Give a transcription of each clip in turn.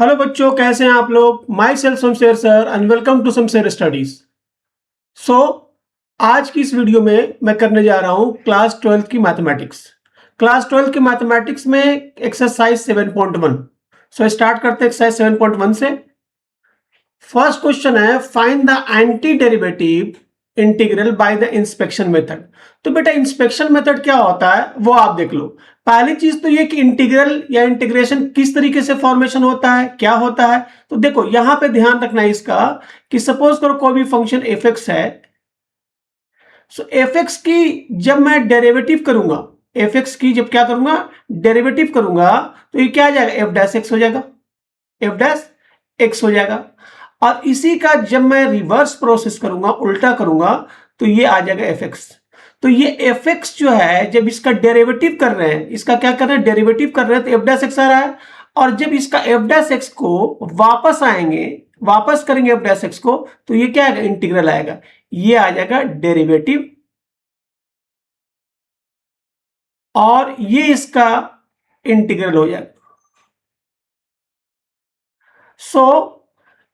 Hello बच्चों, कैसे हैं आप लोग। Myself Shamsher sir and welcome to Shamsher studies. So आज की इस वीडियो में मैं करने जा रहा हूं क्लास 12 की मैथमेटिक्स। क्लास 12 की मैथमेटिक्स में एक्सरसाइज 7.1। सो स्टार्ट करते हैं एक्सरसाइज 7.1 से। फर्स्ट क्वेश्चन है, find the anti derivative integral by the inspection method. तो बेटा इंस्पेक्शन मेथड क्या होता है वो आप देख लो। पहली चीज तो ये कि इंटीग्रल या इंटीग्रेशन किस तरीके से फॉर्मेशन होता है, क्या होता है। तो देखो यहां पे ध्यान रखना है इसका कि सपोज करो कोई भी फंक्शन एफ एक्स है। सो एफ एक्स की जब मैं डेरिवेटिव करूंगा, एफ एक्स की जब क्या करूंगा, डेरिवेटिव करूंगा, तो ये क्या आ जाएगा, एफ डैश एक्स हो जाएगा, एफ डैश एक्स हो जाएगा। और इसी का जब मैं रिवर्स प्रोसेस करूंगा, उल्टा करूंगा, तो ये आ जाएगा एफ एक्स। तो ये एफ एक्स जो है जब इसका डेरिवेटिव कर रहे हैं, इसका क्या कर रहे हैं, डेरिवेटिव कर रहे हैं, तो एफ डैश एक्स आ रहा है। और जब इसका एफ डैश एक्स को वापस आएंगे, वापस करेंगे एफ डैश एक्स को, तो ये क्या आएगा, इंटीग्रल आएगा। ये आ जाएगा डेरिवेटिव और ये इसका इंटीग्रल हो जाएगा। So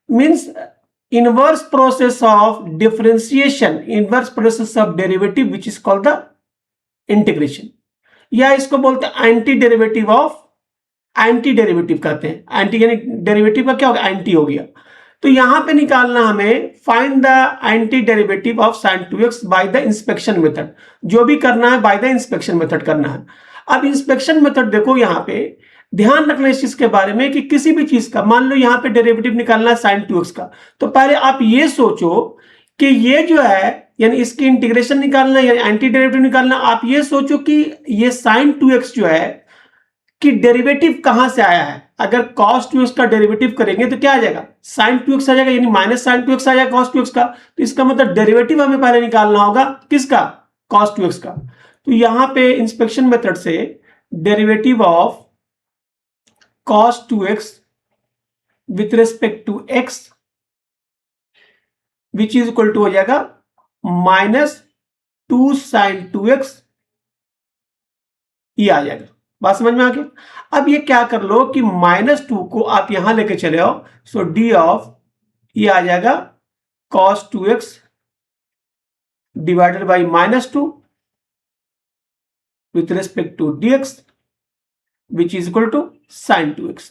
means inverse process of differentiation, inverse process of derivative which is called the integration, या इसको बोलते हैं anti derivative of, anti derivative कहते हैं। एंटी यानी डेरिवेटिव का क्या होगा, एंटी हो गया। तो यहां पे निकालना हमें find the anti derivative of sin 2x bye the inspection method. जो भी करना है बाय द इंस्पेक्शन मेथड करना है। अब इंस्पेक्शन मेथड देखो, यहां पे ध्यान रखना इस चीज के बारे में कि किसी भी चीज का, मान लो यहां पे डेरिवेटिव निकालना है sin 2x का, तो पहले आप ये सोचो कि ये जो है यानी इसकी इंटीग्रेशन निकालना है, यानी एंटी डेरिवेटिव निकालना। आप ये सोचो कि ये sin 2x जो है कि डेरिवेटिव कहां से आया है। अगर cos 2x का डेरिवेटिव करेंगे तो क्या आ जाएगा, sin 2x आ जाएगा, यानी माइनस sin 2x आ जाएगा cos 2x का। तो इसका मतलब डेरिवेटिव हमें पहले निकालना होगा किसका, cos 2x का। तो यहां पे इंस्पेक्शन मेथड से derivative of cos 2x with respect to x which is equal to हो जाएगा माइनस 2 sin 2x, ये आ जाएगा। बात समझ में आ गया। अब ये क्या कर लो कि -2 को आप यहां लेके चले आओ, सो डी ऑफ ये आ जाएगा cos 2x divided by -2 with respect to dx which is equal to sin 2x।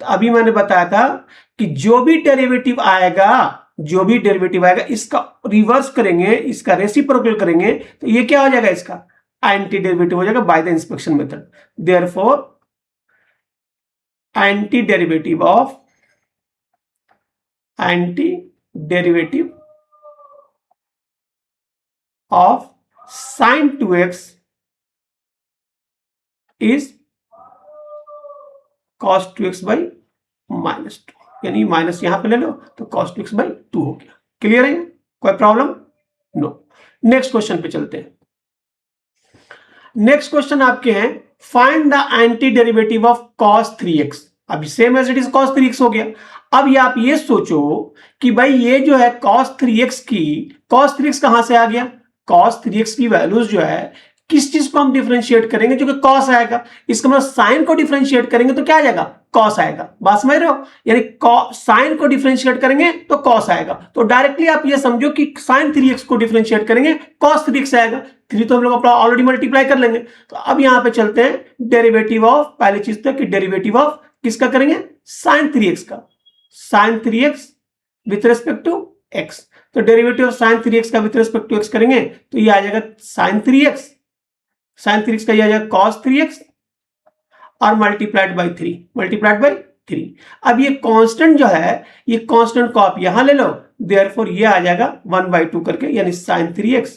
तो अभी मैंने बताया था कि जो भी डेरिवेटिव आएगा, जो भी डेरिवेटिव आएगा इसका रिवर्स करेंगे, इसका रेसिप्रोकल करेंगे, तो ये क्या हो जाएगा, इसका एंटी डेरिवेटिव हो जाएगा bye the inspection method. Therefore anti derivative of, anti derivative of sin 2x is cos 2x by -2, यानी माइनस यहां पे ले लो तो cos 2x बाई 2 हो गया। क्लियर है, कोई प्रॉब्लम नो। नेक्स्ट क्वेश्चन पे चलते हैं। नेक्स्ट क्वेश्चन आपके हैं, find the anti derivative of cos 3x। अब same as it is cos 3x हो गया। अब ये आप ये सोचो कि भाई ये जो है cos 3x की, cos 3x कहां से आ गया, cos 3x की वैल्यूज जो है किस चीज को हम डिफरेंशिएट करेंगे, जो कि cos आएगा। इसका मतलब साइन को डिफरेंशिएट करेंगे तो क्या आ जाएगा, cos आएगा। बात समझ रहे हो, यानी साइन को डिफरेंशिएट करेंगे तो cos आएगा। तो डायरेक्टली आप ये समझो कि sin 3x को डिफरेंशिएट करेंगे cos 3x आएगा। 3 तो हम लोग अपना ऑलरेडी मल्टीप्लाई कर लेंगे। तो अब यहां पे चलते हैं डेरिवेटिव ऑफ, पहली चीज तो कि डेरिवेटिव ऑफ किसका करेंगे, sin 3x का, sin 3x with respect to x। तो डेरिवेटिव ऑफ sin 3x का विथ रिस्पेक्ट टू x करेंगे तो ये आ जाएगा sin 3x, sin 3x का ये आ जाएगा cos 3x और मल्टीप्लाइड बाई 3, मल्टीप्लाइड बाई 3। अब ये कांस्टेंट जो है, ये कांस्टेंट को आप यहां ले लो, देयरफॉर ये आ जाएगा 1/2 करके, यानी sin 3x,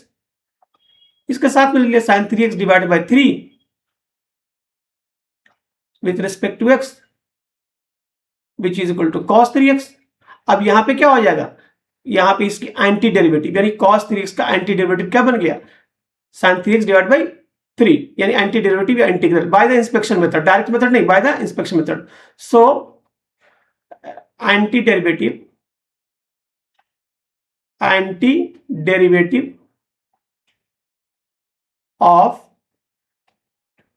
इसके साथ में लिया sin 3x divided by 3 with respect to x which is equal to cos 3x। अब यहां पे क्या हो जाएगा, यहां पे इसकी एंटी डेरिवेटिव यानी cos 3x का एंटी डेरिवेटिव क्या बन गया, sin 3x डिवाइड बाई 3, यानी एंटी डेरिवेटिव या integral by the inspection method, direct method नहीं, by the inspection method. So anti derivative, anti derivative of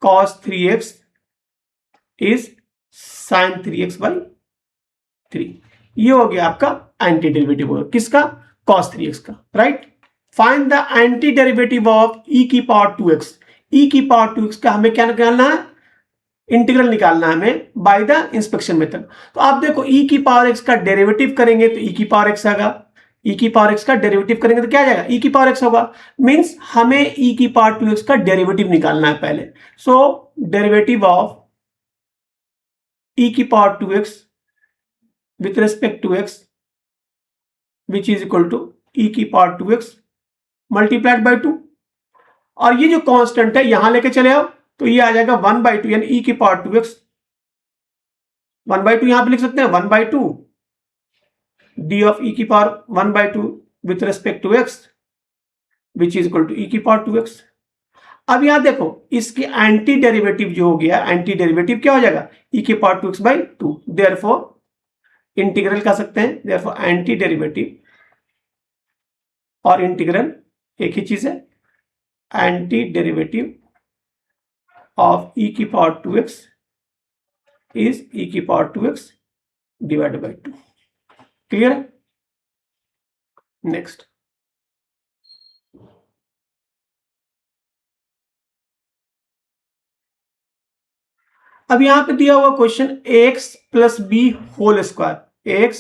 cos 3x is sin 3x by 3। ये हो गया आपका एंटी डेरिवेटिव होगा किसका, cos 3x का, right. Find the anti derivative of e की power 2x। e की पावर 2x का हमें क्या निकालना है, इंटीग्रल निकालना है हमें बाय द इंस्पेक्शन मेथड। तो आप देखो e की पावर x का डेरिवेटिव करेंगे तो e की पावर x आएगा, e की पावर x का डेरिवेटिव करेंगे तो क्या आ जाएगा, e की पावर x होगा। मींस हमें e की पावर 2x का डेरिवेटिव निकालना है पहले। सो डेरिवेटिव ऑफ e की power 2x with respect to x which is equal to e की पावर 2x मल्टीप्लाइड बाय 2, और ये जो कांस्टेंट है यहां लेके चले आओ तो ये आ जाएगा 1/2 यानी e की पावर 2x। 1/2 यहां पे लिख सकते हैं 1/2 d ऑफ e की power 1/2 with respect to x which is equal to e की पावर 2x। अब यहां देखो इसकी एंटी डेरिवेटिव जो हो गया, एंटी डेरिवेटिव क्या हो जाएगा, e की power 2x by 2। Therefore integral कर सकते हैं, देयरफॉर एंटी डेरिवेटिव और इंटीग्रल एक ही चीज है, एंटी डेरिवेटिव ऑफ e की पावर 2x इज e की power 2x divided by 2। Clear है। नेक्स्ट, अब यहां पे दिया हुआ question ax plus B whole square, ax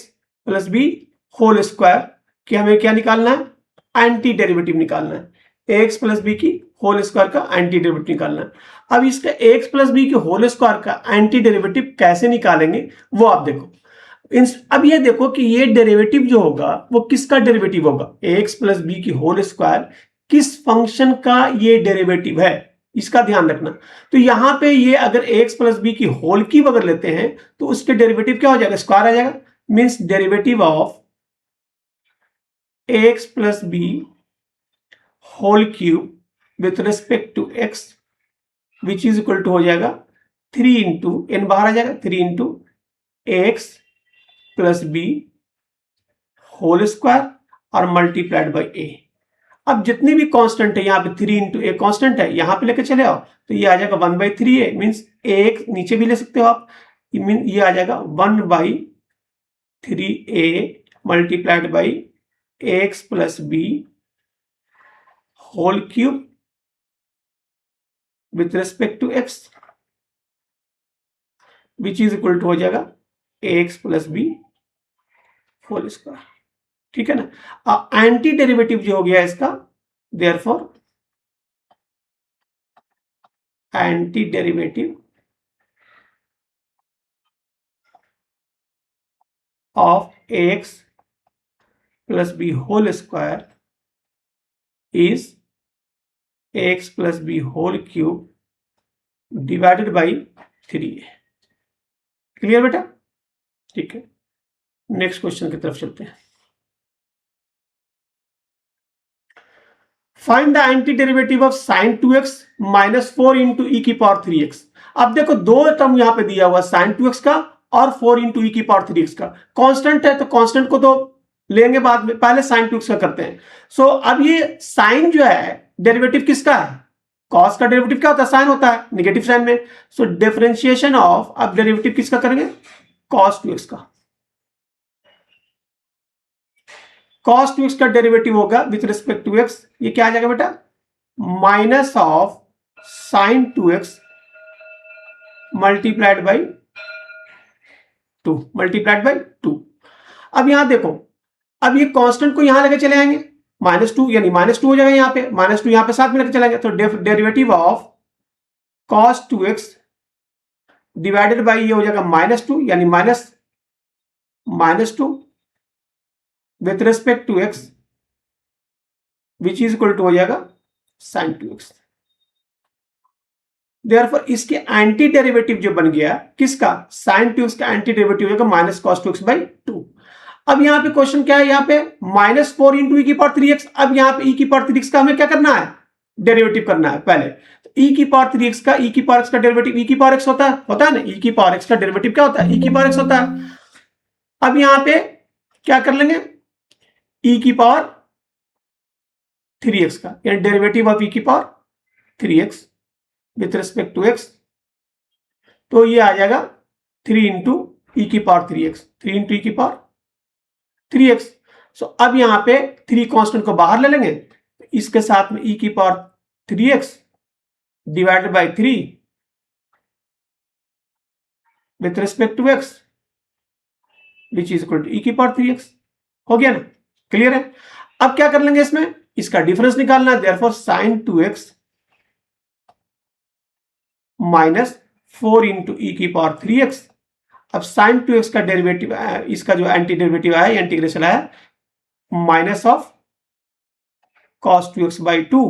plus B whole square कि हमें क्या निकालना है, एंटी डेरिवेटिव निकालना है। ax प्लस बी की होल स्क्वायर का एंटी डेरिवेटिव निकालना है। अब इसका ax प्लस बी के होल स्क्वायर का एंटी डेरिवेटिव कैसे निकालेंगे वो आप देखो। अब ये देखो कि ये डेरिवेटिव जो होगा वो किसका डेरिवेटिव होगा, ax प्लस बी की होल स्क्वायर किस फंक्शन का ये डेरिवेटिव है, इसका ध्यान रखना। तो यहां पे ये अगर ax प्लस बी की होल क्यूब अगर लेते हैं तो उसके डेरिवेटिव क्या हो जाएगा, स्क्वायर आ जाएगा। Means derivative of ax plus B whole cube with respect to x which is equal to हो जाएगा 3 इंटू एन बाहर आ जाएगा, 3 into x plus B whole square और मल्टीप्लाइड बाई ए। अब जितनी भी कांस्टेंट है यहाँ पे 3 इंटू ए कॉन्स्टेंट है, यहां पे लेके चले आओ तो ये आ जाएगा 1/3a। मीन्स एक नीचे भी ले सकते हो आप, ये आ जाएगा 1/3a multiplied by x plus B whole cube with respect to x which is equal to हो जाएगा x plus B whole square. ठीक है ना। एंटी डेरिवेटिव जो हो गया इसका, therefore anti derivative of x plus B whole square is x plus B whole cube divided by 3a। Clear बेटा। ठीक है, नेक्स्ट क्वेश्चन की तरफ चलते हैं। Find the anti derivative of sine 2x minus 4 into E की power 3x। अब देखो दो टर्म यहां पे दिया हुआ साइन 2x का और 4 इंटू ई की पावर 3x का। कांस्टेंट है तो कांस्टेंट को तो लेंगे बाद में, पहले साइन 2x का करते हैं। सो अब ये साइन जो है डेरिवेटिव किसका है, कॉस का डेरिवेटिव क्या होता है, साइन होता है नेगेटिव साइन में। सो डिफरेंशिएशन ऑफ, अब डेरिवेटिव किसका करेंगे, कॉस 2x का। cos 2x का डेरिवेटिव होगा विथ रिस्पेक्ट टू x, ये क्या आ जाएगा बेटा, minus of sine 2x multiplied by 2, multiplied by 2। अब यहां देखो, अब ये कांस्टेंट को यहां लेके चले आएंगे, -2 यानी -2 हो जाएगा, यहां पे -2 यहां पे साथ में लेके चलेंगे तो derivative of cos 2x divided by ये हो जाएगा -2 यानी -2 with respect to x which is equal to हो जाएगा sin 2x। देयरफॉर इसके एंटी डेरिवेटिव जो बन गया किसका, sin 2x का एंटी डेरिवेटिव होगा माइनस cos 2x बाई 2। अब यहां पे क्वेश्चन क्या है, यहां पे -4 इंटू ई की पावर 3x। अब यहां पे e की पावर 3x का हमें क्या करना है, डेरिवेटिव करना है पहले। तो e की पावर 3x का, e की पावर x का डेरिवेटिव e की पावर x होता है ना, e की पावर x का डेरिवेटिव क्या होता है, e की पावर x होता है। अब यहां पे क्या कर लेंगे, e की पावर 3x का, यानी डेरिवेटिव ऑफ e की power 3x with respect to x, तो ये आ जाएगा 3 इंटू ई की पावर 3x, 3 इंटू ई की पावर 3x। सो अब यहां पे 3 कांस्टेंट को बाहर ले लेंगे, इसके साथ में ई की power 3x divided by 3 with respect to x which is equal to E की पावर 3x। हो गया ना, क्लियर है। अब क्या कर लेंगे, इसमें इसका डिफरेंस निकालना है, therefore sine 2x minus 4 into E की पावर 3x। अब साइन 2x का डेरिवेटिव, इसका जो एंटी डेरिवेटिव आया, इंटीग्रेशन आया, minus of cos 2x by 2।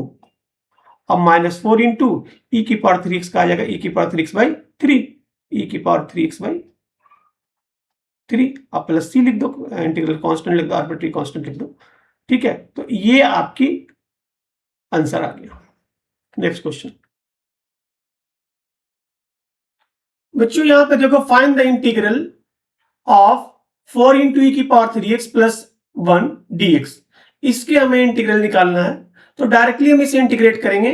अब माइनस 4 इंटू ई की पावर 3x का आ जाएगा ई की पावर 3x बाई 3, ई की पावर 3x बाई 3। अब प्लस सी लिख दो, इंटीग्रल कांस्टेंट लिख दो, आर्बिट्री कांस्टेंट लिख दो, ठीक है। तो ये आपकी आंसर आ गया। नेक्स्ट क्वेश्चन बच्चों, यहां पे देखो, find the integral of 4 into E की पावर 3x प्लस 1 dx। इसके हमें इंटीग्रल निकालना है, तो डायरेक्टली हम इसे इंटीग्रेट करेंगे।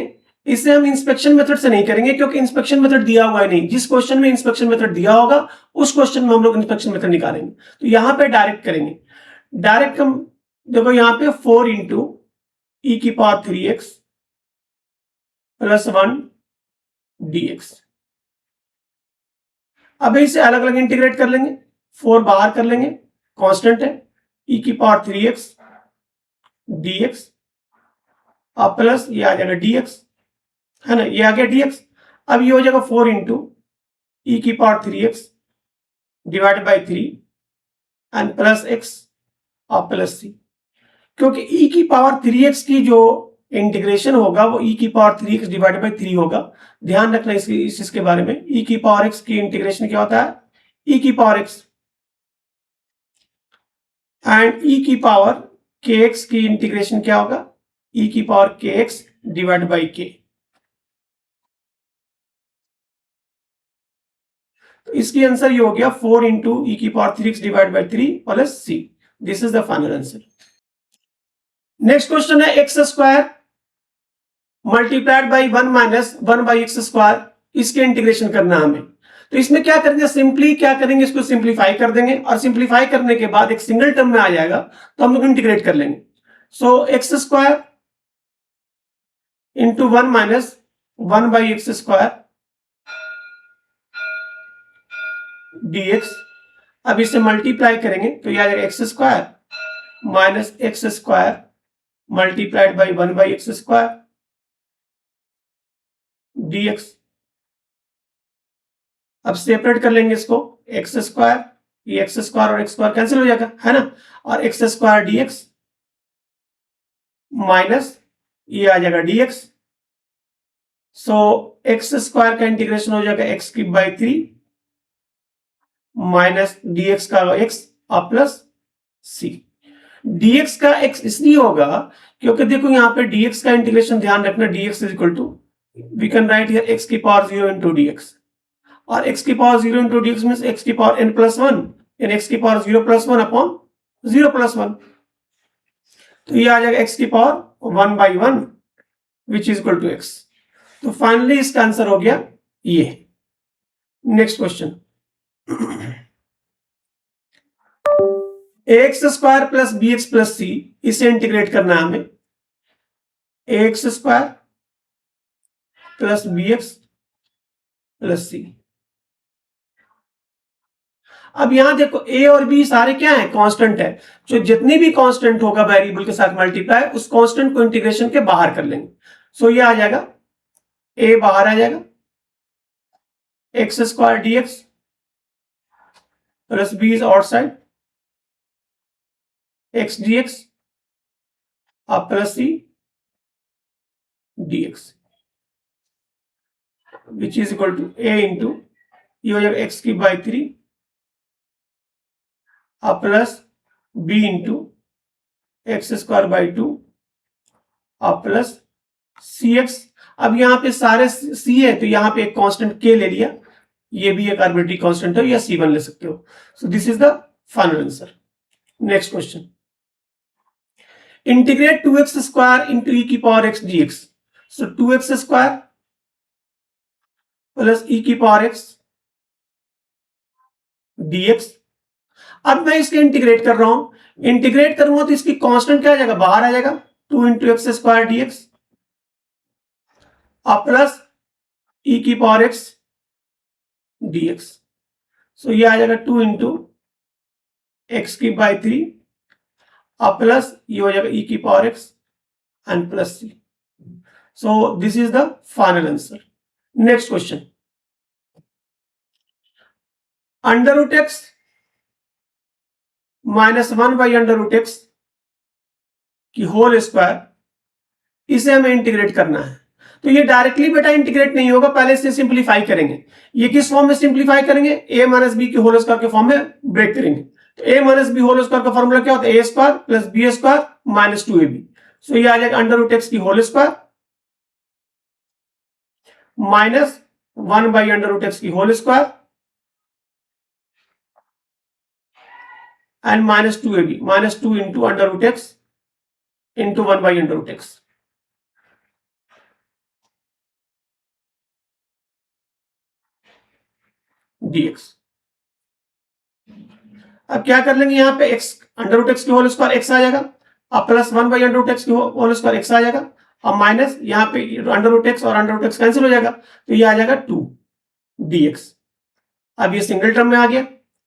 इसे हम इंस्पेक्शन मेथड से नहीं करेंगे, क्योंकि इंस्पेक्शन मेथड दिया हुआ है नहीं। जिस क्वेश्चन में इंस्पेक्शन मेथड दिया होगा उस क्वेश्चन में हम लोग इंस्पेक्शन मेथड निकालेंगे। तो यहां पे डायरेक्ट करेंगे। डायरेक्ट हम देखो, यहां पे 4 इंटू ई की पावर 3x प्लस 1 dx। अब इसे अलग अलग इंटीग्रेट कर लेंगे, 4 बाहर कर लेंगे, कांस्टेंट है, ई की पावर 3x dx, अब प्लस ये आ जाएगा dx, है ना, ये आ गया dx। अब ये हो जाएगा 4 इंटू ई की power 3x divided by 3 and plus x और प्लस सी। क्योंकि ई की पावर 3x की जो इंटीग्रेशन होगा वो ई की पावर 3x डिवाइडेड बाई 3 होगा। ध्यान रखना इसके बारे में। ई की पावर x की इंटीग्रेशन क्या होता है, ई की पावर x, एंड ई की पावर kx की इंटीग्रेशन क्या होगा, ई की power kx divide by k। तो इसकी आंसर ये हो गया 4 इंटू ई की power 3x divide by 3 plus C. This is the final answer. Next question है X square multiplied by 1 minus 1 by X square. इसके इंटीग्रेशन करना हमें। तो इसमें क्या करेंगे, सिंपली क्या करेंगे, इसको सिंपलीफाई कर देंगे, और सिंपलीफाई करने के बाद एक सिंगल टर्म में आ जाएगा, तो हम लोग इंटीग्रेट कर लेंगे। So X square into 1 minus 1 by X square dx। अब इसे मल्टीप्लाई करेंगे तो यह आ जाएगा X square minus X square multiplied by 1 by X square dx। अब सेपरेट कर लेंगे इसको, एक्स स्क्वायर, ये एक्स स्क्वायर और एक्स स्क्वायर कैंसिल हो जाएगा, है ना, और एक्स स्क्वायर dx माइनस ये आ जाएगा dx। सो एक्स स्क्वायर का इंटीग्रेशन हो जाएगा X cube by 3 minus dx का x और प्लस c। dx का x इसलिए होगा क्योंकि देखो यहां पे dx का इंटीग्रेशन, ध्यान रखना, dx is equal to, we can write here x की पावर 0 इंटू dx, और x की power 0 into dx means x की power n plus 1 in x की पावर 0 प्लस 1 अपॉन 0 प्लस 1। तो ये आ जाएगा x की power 1 by 1 which is equal to x। तो फाइनली इसका आंसर हो गया ये। Next question, x square plus B X plus C, इसे इंटीग्रेट करना है हमें। X square plus B X plus C. अब यहां देखो ए और बी सारे क्या है, कांस्टेंट है। जो जितनी भी कांस्टेंट होगा वेरिएबल के साथ मल्टीप्लाई, उस कांस्टेंट को इंटीग्रेशन के बाहर कर लेंगे। सो ये आ जाएगा, ए बाहर आ जाएगा, X square D X plus B is outside X D X और plus C dx which is equal to a into ये हो जाएगा एक्स की बाई 3 और plus b into x square by 2 और प्लस सी एक्स। अब यहाँ पे सारे सी है तो यहाँ पे एक कांस्टेंट के ले लिया, ये भी एक आर्बिट्री कांस्टेंट है, या C1 ले सकते हो। So this is the final answer. Next question, integrate 2x square into E की power x dx। So 2x square plus E की पावर x dx। अब मैं इसके इंटीग्रेट कर रहा हूं, इंटीग्रेट करूंगा तो इसकी कांस्टेंट क्या आ जाएगा, बाहर आ जाएगा, 2 into x square D X और प्लस ई की पावर एक्स डी एक्स। सो ये आ जाएगा 2 इंटू एक्स की बाई 3 और प्लस ये हो जाएगा ई की power x and plus c. So this is the final answer. Next question, under root x minus 1 by under root x की होल स्क्वायर, इसे हमें इंटीग्रेट करना है। तो ये डायरेक्टली बेटा इंटीग्रेट नहीं होगा, पहले से सिंप्लीफाई करेंगे। ये किस फॉर्म में सिंप्लीफाई करेंगे, ए माइनस बी की होल स्क्वायर के फॉर्म में ब्रेक करेंगे। तो A minus B whole square का फॉर्मूला क्या होता है, A square plus B square minus 2ab। So ये आ जाएगा अंडर रूट एक्स की whole square minus 1 by under root x की whole square and minus 2ab, minus 2 into under root x into 1 by under root x. dx। अब क्या कर लेंगे, यहां पे x अंडर रूट एक्स की होल स्क्वायर एक्स आ जाएगा और plus 1 by under root x की होल स्क्वायर एक्स आ जाएगा और माइनस यहाँ पे अंडर रूट एक्स और अंडर रूट एक्स कैंसिल हो जाएगा, तो ये आ जाएगा 2 dx। अब ये सिंगल टर्म में आ गया,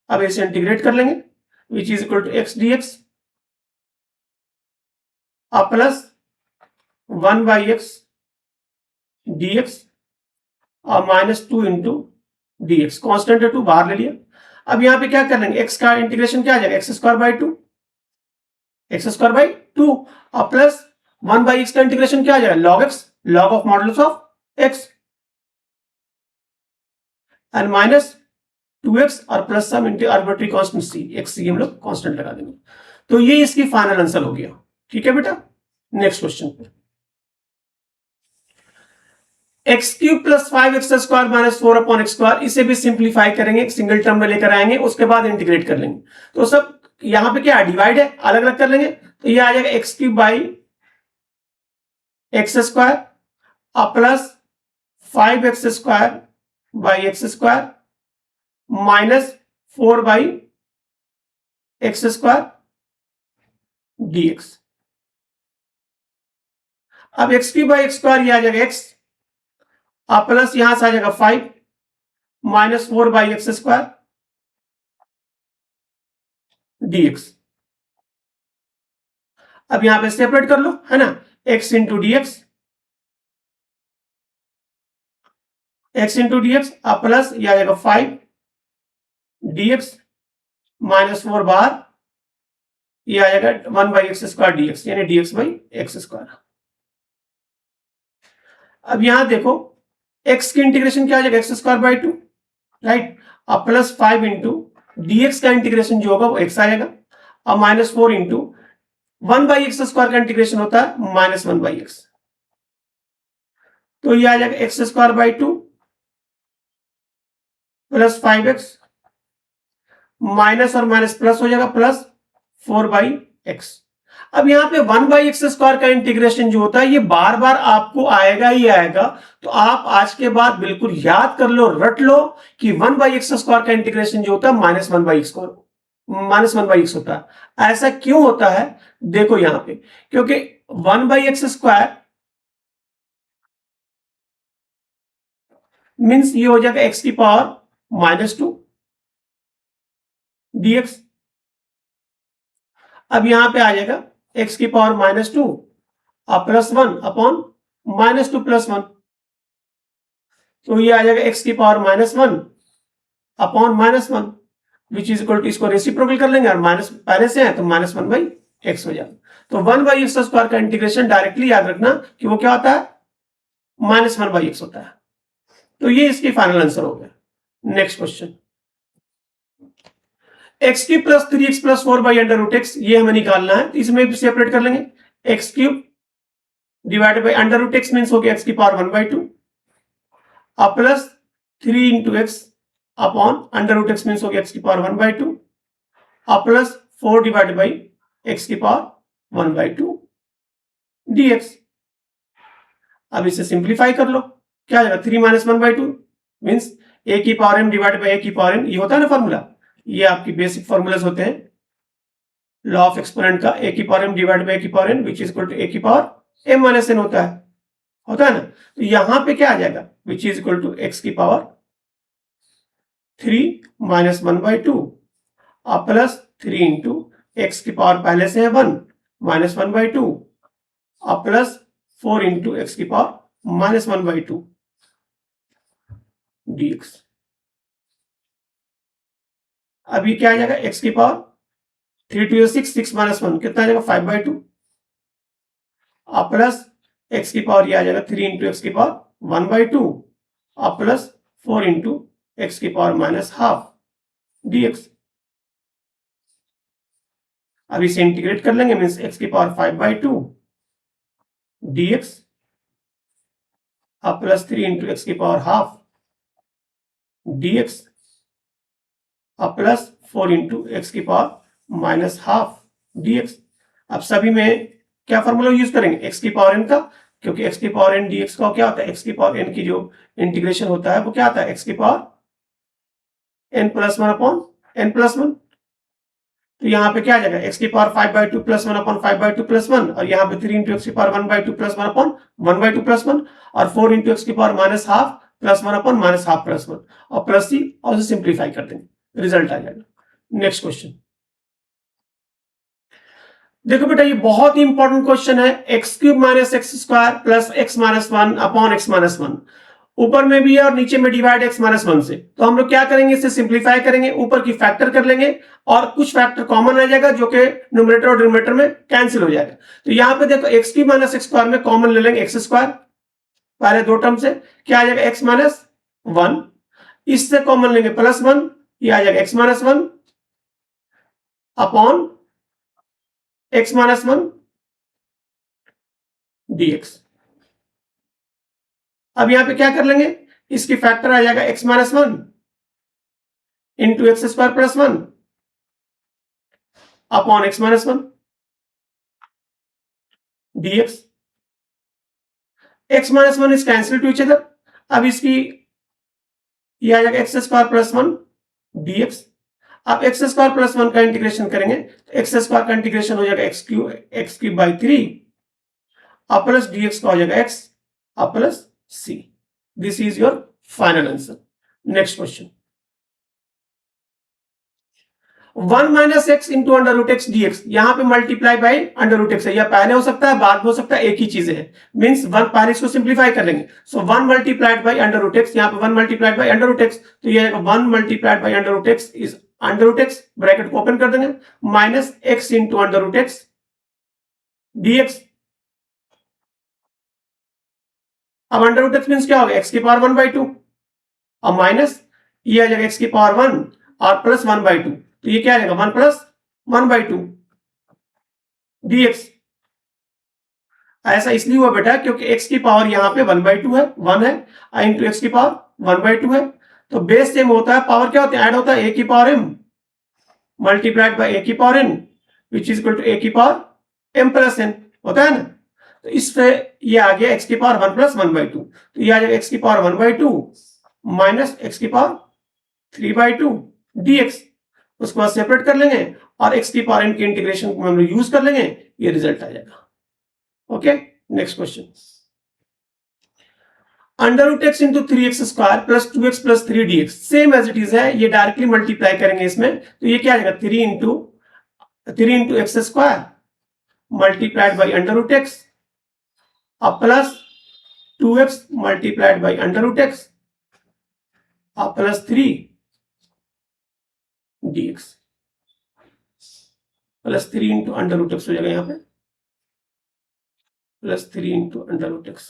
अब इसे इंटीग्रेट कर लेंगे which is equal to x dx और प्लस 1 बाई एक्स dx और माइनस 2 इंटू dx। कॉन्स्टेंट है 2 बाहर ले लिया। अब यहां पे क्या कर लेंगे, x का इंटीग्रेशन क्या आ जाएगा, X square by 2, X square by 2 और प्लस 1 बाई एक्स का इंटीग्रेशन क्या आ जाएगा, log X, log of modulus of X and minus 2x और plus some into arbitrary constant c, x c हम लोग कांस्टेंट लगा देंगे। तो ये इसकी फाइनल आंसर हो गया। ठीक है बेटा, नेक्स्ट क्वेश्चन पे, x cube plus 5x square minus 4 upon x square, इसे भी सिंप्लीफाई करेंगे, सिंगल टर्म में लेकर आएंगे, उसके बाद इंटीग्रेट कर लेंगे। तो सब यहां पे क्या डिवाइड है, अलग अलग कर लेंगे, तो ये आ जाएगा X cube by X square और plus 5x square by X square minus 4 by X square dx। अब X cube by X square ये आ जाएगा एक्स और प्लस यहां से आ जाएगा 5 minus 4 by X square dx। अब यहां पे सेपरेट कर लो, है ना, x into D x, x into D X और प्लस ये आ जाएगा 5 dx माइनस 4 बाहर, ये आ जाएगा 1 बाई एक्स स्क्वायर dx, यानी dx बाई एक्स स्क्वायर। अब यहां देखो x की इंटीग्रेशन क्या आ जाएगा, एक्स स्क्वायर बाई 2, राइट, और प्लस 5 इंटू dx का इंटीग्रेशन जो होगा वो x आएगा और minus 4 into 1 by X square का इंटीग्रेशन होता है माइनस 1 बाई एक्स, तो ये आ जाएगा X square by 2 plus 5x minus और माइनस प्लस हो जाएगा प्लस 4 बाई एक्स। अब यहां पे 1 बाई एक्स स्क्वायर का इंटीग्रेशन जो होता है ये बार बार आपको आएगा ही आएगा, तो आप आज के बाद बिल्कुल याद कर लो, रट लो कि 1 बाई एक्स स्क्वायर का इंटीग्रेशन जो होता है minus 1 by x minus 1 by x होता है। ऐसा क्यों होता है, देखो यहां पे, क्योंकि 1 बाई एक्स स्क्वायर मीन्स ये हो जाएगा एक्स की पावर माइनस 2 dx। अब यहां पे आ जाएगा एक्स की पावर माइनस 2 और प्लस 1 अपॉन माइनस 2 प्लस 1, तो ये आ जाएगा एक्स की power minus 1 upon minus 1 which is equal to, इसको रेसिप्रोकल कर लेंगे और माइनस पहले से है तो माइनस 1 बाई एक्स हो जाएगा। तो 1 बाई एक्स स्क्वायर का इंटीग्रेशन डायरेक्टली याद रखना कि वो क्या होता है, माइनस 1 बाई एक्स होता है। तो ये इसकी फाइनल आंसर हो गया। Next question, x cube plus 3x plus 4 by under root x, ये हमें निकालना है, तो इसमें भी सेपरेट कर लेंगे, x cube divided by under root x means हो गया एक्स की पावर 1 बाई 2 और plus 3 into x upon under root x means हो गया एक्स की पावर 1 बाई 2 और प्लस 4 डिवाइडेड बाई एक्स की पावर 1 बाई 2 dx। अब इसे सिंप्लीफाई कर लो, क्या आ जाएगा 3 माइनस 1 बाई 2 मीन्स ए की power m divided by A की पावर n, ये होता है ना फॉर्मूला, ये आपकी बेसिक फॉर्मूलाज होते हैं लॉ ऑफ एक्सपोनेंट का, ए की power m divide by A की power n which is equal to A की पावर m माइनस n होता है ना। तो यहां पे क्या आ जाएगा, which is equal to x की पावर 3 माइनस 1/2 और प्लस 3 इंटू एक्स की पावर पहले से है 1 माइनस 1/2 और प्लस 4 इंटू एक्स की पावर माइनस 1/2 dx। अभी क्या आ जाएगा, एक्स की पावर 3 टू 6 माइनस 1 कितना आ जाएगा 5/2 और प्लस एक्स की पावर ये आ जाएगा 3 इंटू एक्स की पावर 1/2 और प्लस 4 इंटू एक्स की पावर माइनस हाफ dx। अब इसे इंटीग्रेट कर लेंगे, मीन्स एक्स की पावर 5/2 dx और प्लस 3 इंटू एक्स की पावर हाफ dx और प्लस 4 इंटू एक्स की पावर माइनस हाफ dx। अब सभी में क्या फॉर्मूला यूज करेंगे, एक्स की पावर n का, क्योंकि एक्स की पावर n dx का क्या होता है, एक्स की पावर n की जो इंटीग्रेशन होता है वो क्या आता है, एक्स की power n plus 1 upon n plus 1। तो यहाँ पे क्या आ जाएगा, एक्स की पावर 5/2 प्लस 1 अपॉन 5/2 प्लस 1 और यहाँ पे 3 इंटू एक्स की पावर 1/2 प्लस 1 अपॉन 1/2 प्लस 1 और 4 इंटू एक्स की power minus half plus 1 upon minus half plus 1 और प्लस सी और उसे सिंप्लीफाई कर देंगे, रिजल्ट आ जाएगा। नेक्स्ट क्वेश्चन देखो बेटा, ये बहुत ही इंपॉर्टेंट क्वेश्चन है, x cube minus X square plus x minus 1 upon x minus 1। ऊपर में भी है और नीचे में डिवाइड एक्स माइनस 1 से। तो हम लोग क्या करेंगे, इसे सिंप्लीफाई करेंगे, ऊपर की फैक्टर कर लेंगे और कुछ फैक्टर कॉमन आ जाएगा जो कि न्यूमरेटर और डिनोमिनेटर में कैंसिल हो जाएगा। तो यहाँ पे देखो x cube minus X square में कॉमन ले लेंगे एक्स स्क्वायर, पहले दो टर्म से क्या आ जाएगा एक्स माइनस 1, इससे कॉमन लेंगे प्लस 1, ये आ जाएगा x minus 1 upon x minus 1 dx। अब यहां पे क्या कर लेंगे, इसकी फैक्टर आ जाएगा x minus 1 into x square plus 1 upon x minus 1 dx। X minus 1 is cancel two each other. अब इसकी ये आ जाएगा एक्स स्क्वायर प्लस 1 dx। अब एक्स स्क्वायर प्लस 1 का इंटीग्रेशन करेंगे तो एक्स स्क्वायर का इंटीग्रेशन हो जाएगा एक्स क्यूब बाई 3 और प्लस dx का हो जाएगा एक्स और plus C. This is your final answer. Next question, 1 minus x into under root x D x, यहां पे multiply by under root x है, या पहले हो सकता है बाद में हो सकता है, एक ही चीजें है, मींस वन पहले इसको सिंप्लीफाई कर लेंगे। So 1 multiplied by under root x, यहाँ पे 1 multiplied by under root x, तो ये 1 multiplied by under root x is under root x, bracket को ओपन कर देंगे, minus x into under root x D x. अब अंडर रूट एक्स मीन्स क्या होगा, एक्स की पावर 1/2 और माइनस ये आ जाएगा एक्स की पावर 1 और प्लस 1/2, तो ये क्या आ जाएगा 1 प्लस 1/2 dx। ऐसा इसलिए हुआ बेटा क्योंकि x की पावर यहां पे 1/2 है, 1 है, इंटू एक्स की पावर 1/2 है, तो बेस सेम होता है, पावर क्या होता है, ऐड होता है, a की power m multiplied by a की power n which is equal to a की पावर m प्लस n होता है ना। तो इससे ये आ गया x की पावर 1 प्लस 1/2, तो ये आ जाएगा x की पावर 1/2 माइनस x की पावर 3/2 dx। उसके बाद सेपरेट कर लेंगे और x की पावर n की इंटीग्रेशन को हम लोग यूज कर लेंगे, ये रिजल्ट आ जाएगा। Okay, next question, under root x into 3x square plus 2x plus 3 dx, same as it is है, ये डायरेक्टली मल्टीप्लाई करेंगे इसमें, तो ये क्या आ जाएगा 3 into x square multiplied by under root x और plus 2x multiplied by under root x और plus 3 dx, plus 3 into under root X हो जाएगा यहां पे, plus 3 into under root X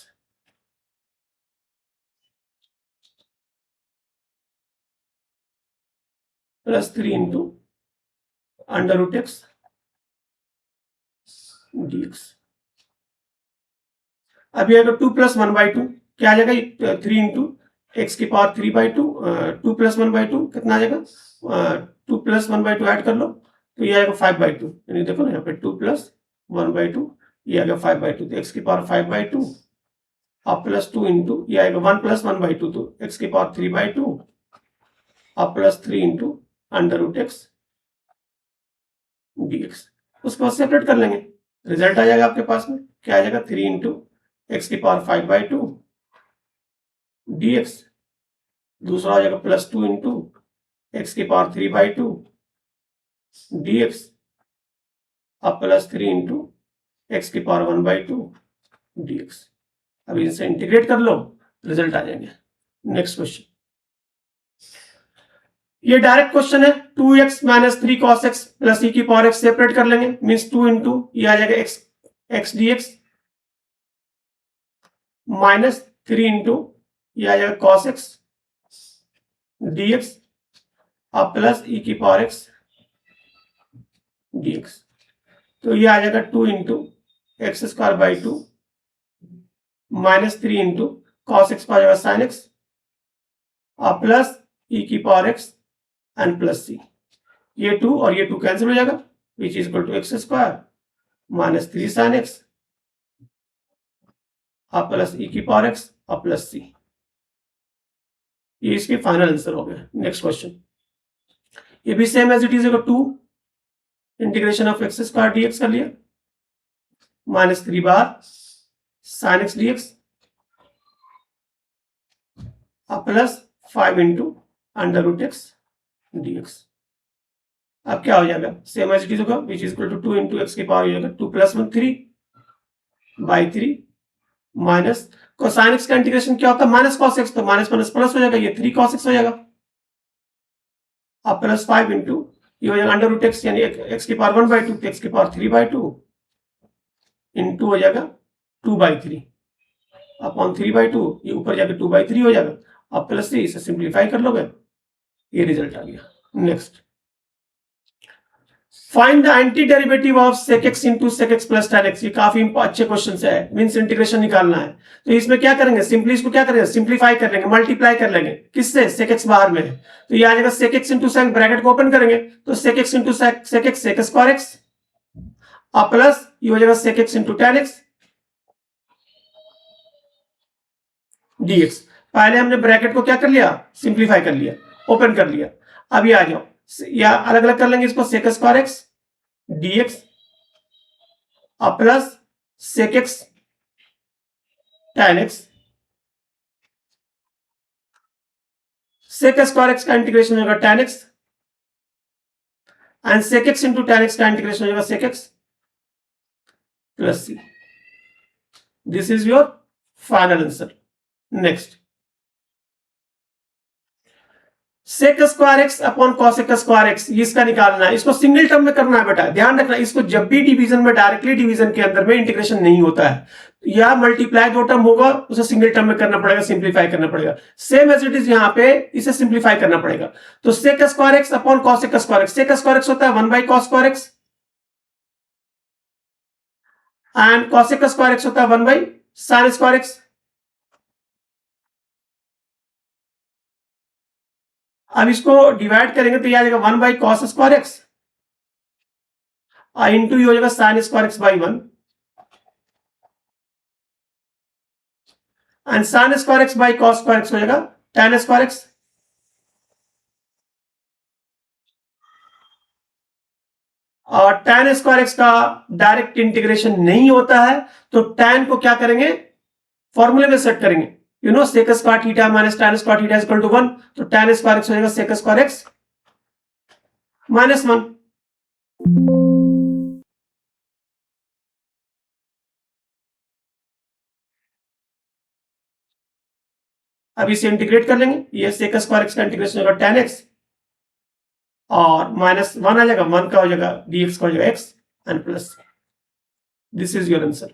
plus 3 into under root x dx। अभी अगर 2 plus 1/2 क्या आ जाएगा, 3 इंटू एक्स की पावर 3/2, 2 प्लस 1/2 कितना आ जाएगा, 2 प्लस 1/2 ऐड कर लो तो ये आएगा 5/2, यानी देखो ना यहाँ पे 2 प्लस 1/2 ये आएगा 5/2, तो एक्स की पावर 5/2 और प्लस 2 इंटू ये आएगा 1 प्लस 1/2, तो एक्स की पावर 3/2 और plus 3 into under root x dx। उसको सेपरेट कर लेंगे, रिजल्ट आ जाएगा आपके पास में, क्या आ जाएगा 3 इंटू एक्स की पावर 5/2 dx। दूसरा हो जाएगा +2 इंटू एक्स की पावर 3/2 dx। अब +3 इंटू एक्स की पावर 1/2 dx। अब इनसे इंटीग्रेट कर लो, रिजल्ट आ जाएंगे। नेक्स्ट क्वेश्चन, ये डायरेक्ट क्वेश्चन है। 2x - 3 cos x plus e की पावर x सेपरेट कर लेंगे, मीन्स 2 इंटू ये आ जाएगा x dx माइनस 3 इंटू ये आ जाएगा cos x dx अब प्लस e की पावर x dx। तो ये आ जाएगा 2 into x²/2 minus 3 into cos x का आ जाएगा sin x और प्लस e की power x and plus c. ये 2 और ये 2 कैंसिल हो जाएगा, which is equal to x² minus 3 sin x और प्लस e की पावर x और प्लस सी। ये इसके फाइनल आंसर हो गया। नेक्स्ट क्वेश्चन, ये भी same as it is, 2 integration of x² dx कर लिया माइनस 3 बार sin x dx और plus 5 into under root x dx। अब क्या हो जाएगा, सेम एज इट इज होगा, which is equal to 2 into x की पावर हो जाएगा 2 + 1 3/3 माइनस कोसाइन एक्स का इंटीग्रेशन क्या होता है, माइनस कॉस एक्स, तो माइनस माइनस प्लस हो जाएगा, ये 3 cos x हो जाएगा। अब प्लस 5 इंटू ये हो जाएगा अंडर रूट एक्स यानी एक्स की पावर 1/2 तो एक्स की पावर 3/2 इंटू हो जाएगा 2/3 अपॉन 3/2, ये ऊपर जाकर 2/3 हो जाएगा। अब प्लस से इसे सिंप्लीफाई कर लोगे, ये रिजल्ट आ गया। Next, find the anti derivative of sec x into sec x plus tan x। ये काफी अच्छे क्वेश्चन है, मीन्स इंटीग्रेशन निकालना है। तो इसमें क्या करेंगे, सिंपली इसको क्या करेंगे, सिंप्लीफाई कर लेंगे, मल्टीप्लाई कर लेंगे, किससे, sec x बाहर में है तो ये आ जाएगा sec x into sec, bracket को ओपन करेंगे तो sec x into sec x sec² x और प्लस ये हो जाएगा sec x into tan x dx। पहले हमने ब्रैकेट को क्या कर लिया, सिंप्लीफाई कर लिया, ओपन कर लिया। अब ये आ जाओ, या अलग अलग कर लेंगे इसको, sec² x dx और plus sec x tan x। sec² x का इंटीग्रेशन होगा tan x and sec x into tan x का इंटीग्रेशन होगा sec x plus c। This is your final answer. Next, sec² x upon cos² x, इसका निकालना है, इसको single term में करना है बेटा, ध्यान रखना। इसको जब भी डिवीजन में, डायरेक्टली डिवीजन के अंदर में इंटीग्रेशन नहीं होता है, या मल्टीप्लाई 2 टर्म होगा उसे सिंगल टर्म में करना पड़ेगा, सिंप्लीफाई करना पड़ेगा। सेम एज इट इज यहाँ पे इसे सिंप्लीफाई करना पड़ेगा। तो sec² x upon cos² x, sec² x होता है 1/cos² x and cos² x होता है 1/sin² x। अब इसको डिवाइड करेंगे तो ये आ जाएगा 1/cos² x इंटू ये हो जाएगा sin² x/1 and sin² x/cos² x हो जाएगा tan² x। और tan² x का डायरेक्ट इंटीग्रेशन नहीं होता है, तो tan को क्या करेंगे, फॉर्मूले में सेट करेंगे, you know sec² theta minus tan² theta equal to 1, तो tan² x हो जाएगा sec² x -1। अब इसे इंटीग्रेट कर लेंगे, ये sec² x का इंटीग्रेशन होगा tan x और -1 आ जाएगा, 1 का हो जाएगा dx का हो जाएगा x and plus. This is your answer.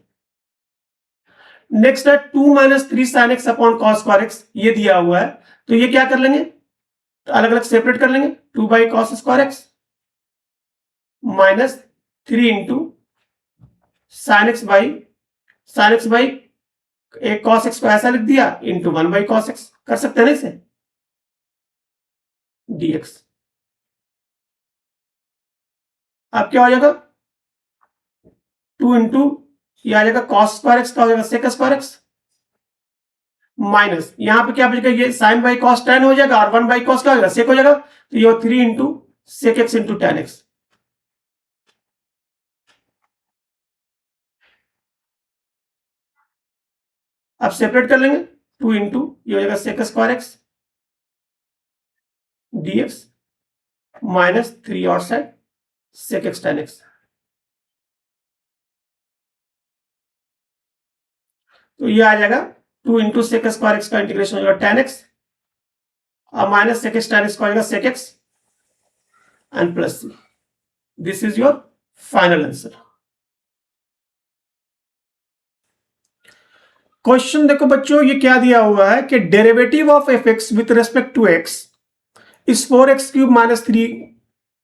Next है 2 - 3 sin x upon cos² x, ये दिया हुआ है, तो ये क्या कर लेंगे, तो अलग अलग सेपरेट कर लेंगे, 2/cos² x minus 3 into sin x by एक cos x को ऐसा लिख दिया इंटू 1/cos x, कर सकते हैं ना इसे, dx। अब क्या हो जाएगा, 2 इंटू ये आ जाएगा cos² x का हो जाएगा sec² x माइनस यहां पे क्या बचेगा, ये sin/cos tan हो जाएगा और 1/cos का हो जाएगा sec हो जाएगा, तो ये 3 into sec x into tan x। अब सेपरेट कर लेंगे, 2 इंटू ये हो जाएगा sec square x dx minus 3 और side sec x tan x। तो ये आ जाएगा 2 इंटू sec स्क्वायर x का इंटीग्रेशन हो जाएगा tan x और minus sec x tan x का हो जाएगा sec x and plus c। This is your final answer. Question देखो बच्चों, ये क्या दिया हुआ है कि derivative of f x with respect to x is 4x cube minus 3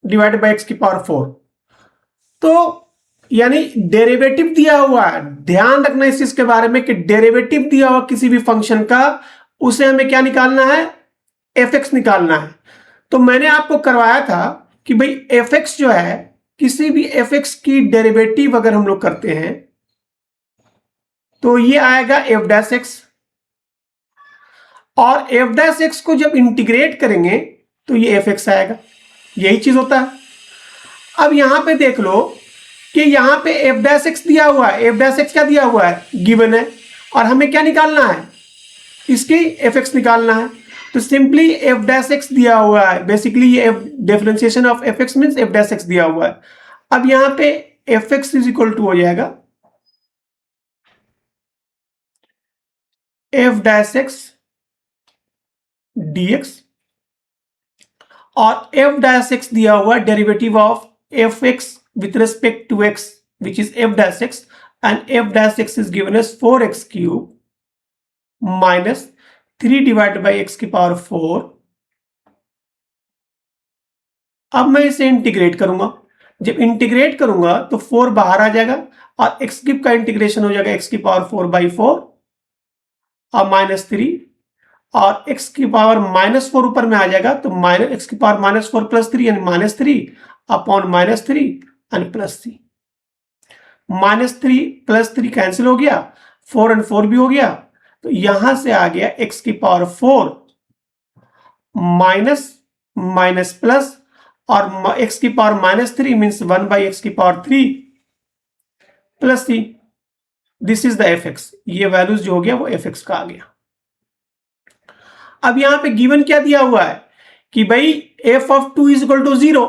divided by x की पावर 4। तो यानी डेरिवेटिव दिया हुआ है, ध्यान रखना इस चीज के बारे में कि डेरिवेटिव दिया हुआ किसी भी फंक्शन का, उसे हमें क्या निकालना है, एफ एक्स निकालना है। तो मैंने आपको करवाया था कि भाई एफ एक्स जो है, किसी भी एफ एक्स की डेरिवेटिव अगर हम लोग करते हैं तो ये आएगा एफ डैश एक्स, और एफ डैश एक्स को जब इंटीग्रेट करेंगे तो ये एफ एक्स आएगा। यही चीज होता है। अब यहां पे देख लो कि यहां पे एफ डैश एक्स दिया हुआ है, एफ डैश एक्स क्या दिया हुआ है, गिवन है, और हमें क्या निकालना है, इसकी एफ एक्स निकालना है। तो सिंपली एफ डैश एक्स दिया हुआ है, बेसिकली ये differentiation of f x means f dash x दिया हुआ है। अब यहां पे f x is equal to हो जाएगा एफ डैश एक्स dx, और एफ डैश एक्स दिया हुआ derivative of f x with respect to x which is f dash x, and f dash x is given as 4x cube minus 3 divided by x की power 4। अब मैं इसे integrate करूंगा, जब integrate करूंगा तो 4 बाहर आ जाएगा और एक्स क्यूब का इंटीग्रेशन हो जाएगा एक्स की पावर 4/4 और माइनस 3, और x की पावर -4 ऊपर में आ जाएगा तो माइनस एक्स की पावर -4 प्लस 3 यानी -3 upon -3 and plus 3। -3 plus 3 cancel हो गया, 4 एंड 4 भी हो गया, तो यहां से आ गया x की पावर 4 माइनस माइनस प्लस, और x की पावर -3 मीन्स 1/x की power 3 plus 3। This is the F x. ये वैल्यूज जो हो गया वो एफ एक्स का आ गया। अब यहां पे गिवन क्या दिया हुआ है कि भाई f of 2 is equal to 0।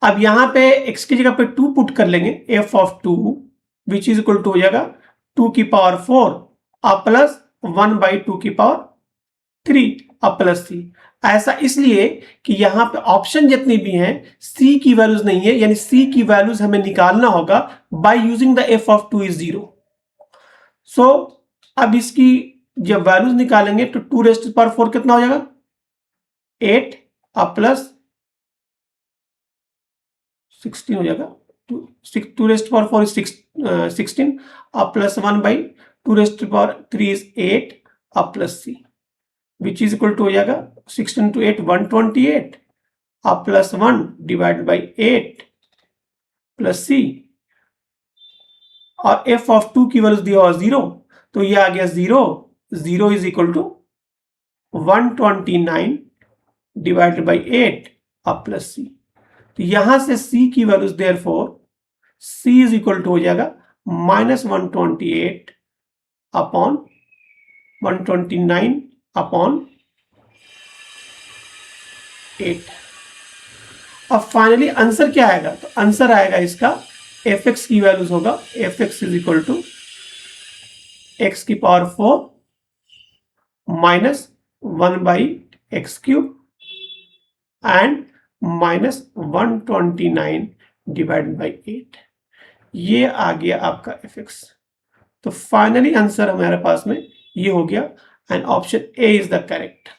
अब यहां पे x की जगह पे 2 पुट कर लेंगे, f of 2 which is equal to हो जाएगा 2 की पावर 4 अब प्लस 1/2 की पावर 3 अब प्लस 3। ऐसा इसलिए कि यहां पे ऑप्शन जितनी भी हैं c की वैल्यूज नहीं है, यानी c की वैल्यूज हमें निकालना होगा by using the F of 2 is 0। सो अब इसकी जब वैल्यूज निकालेंगे तो 2 रेस्ट पावर 4 कितना हो जाएगा, 8 अब प्लस 16 हो जाएगा, 2 रेस्ट पावर 4 इज 16 अब प्लस 1/2 रेस्ट पावर 3 इज 8 अब plus c which is equal to हो जाएगा 16 to 8 128 अब plus 1 divide by 8 plus c, और f ऑफ 2 की वैल्यू दिया हुआ 0 तो ये आ गया 0 is equal to 129 divided by 8 अब प्लस c। तो यहां से c की values therefore c is equal to हो जाएगा -128 अपॉन 129 अपॉन 8। अब फाइनली आंसर क्या आएगा, तो आंसर आएगा इसका एफ एक्स की वैल्यूज होगा F x is equal to X की power 4 minus 1/x cube and minus 129 divided by 8। ये आ गया आपका एफ एक्स। तो फाइनली आंसर हमारे पास में ये हो गया and option A is the correct.